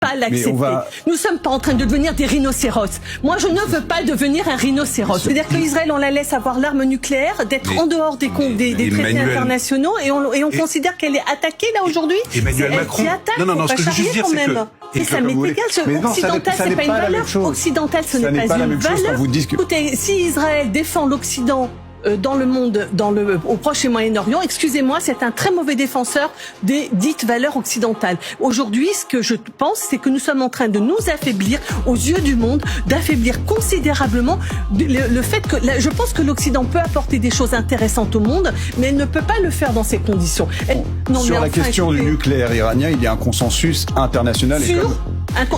pas l'accepter. Nous ne sommes pas en train de devenir des rhinocéros. Moi, je ne veux pas devenir un rhinocéros. C'est-à-dire qu'Israël, on la laisse avoir l'arme nucléaire, d'être en dehors des traités internationaux, et on considère qu'elle est attaquée là aujourd'hui. Emmanuel Macron. Qui attaque, ce que je veux juste dire, c'est que... Et ça m'est égal, occidental, c'est pas une valeur. Occidental, ce n'est pas une valeur. Écoutez, si Israël défend l'Occident dans le monde, au Proche et Moyen-Orient, excusez-moi, c'est un très mauvais défenseur des dites valeurs occidentales. Aujourd'hui, ce que je pense, c'est que nous sommes en train de nous affaiblir aux yeux du monde, d'affaiblir considérablement le fait que, je pense que l'Occident peut apporter des choses intéressantes au monde, mais elle ne peut pas le faire dans ces conditions. Sur la question du nucléaire iranien, il y a un consensus international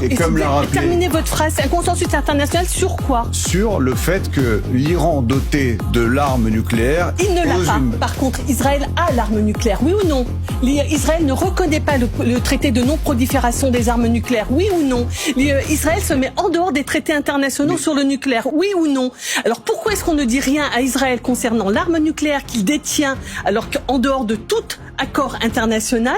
et comme l'a rappelé... Terminez votre phrase, un consensus international sur quoi? Sur le fait que l'Iran doté de l'arme nucléaire... Il ne l'a pas. Par contre, Israël a l'arme nucléaire, oui ou non? Israël ne reconnaît pas le traité de non-prolifération des armes nucléaires, oui ou non? Israël se met en dehors des traités internationaux sur le nucléaire, oui ou non? Alors pourquoi est-ce qu'on ne dit rien à Israël concernant l'arme nucléaire qu'il détient, alors qu'en dehors de tout accord international,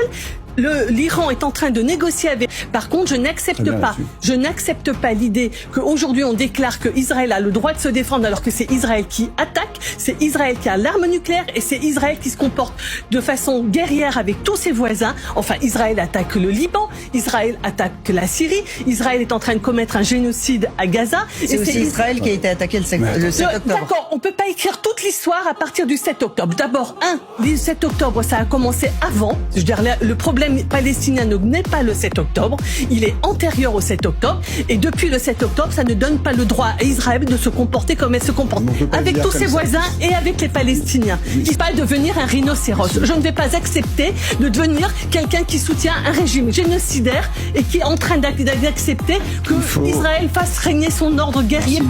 l'Iran est en train de négocier avec... Par contre, je n'accepte pas l'idée qu'aujourd'hui on déclare que Israël a le droit de se défendre alors que c'est Israël qui attaque, c'est Israël qui a l'arme nucléaire et c'est Israël qui se comporte de façon guerrière avec tous ses voisins. Enfin, Israël attaque le Liban, Israël attaque la Syrie, Israël est en train de commettre un génocide à Gaza. C'est aussi Israël qui a été attaqué le 7 octobre. D'accord, on peut pas écrire toute l'histoire à partir du 7 octobre. D'abord, le 7 octobre, ça a commencé avant. Je veux dire, le problème palestinien n'est pas le 7 octobre, il est antérieur au 7 octobre, et depuis le 7 octobre, ça ne donne pas le droit à Israël de se comporter comme elle se comporte, avec tous ses voisins et avec les Palestiniens. Il ne faut pas devenir un rhinocéros. Je ne vais pas accepter de devenir quelqu'un qui soutient un régime génocidaire et qui est en train d'accepter que Israël fasse régner son ordre guerrier.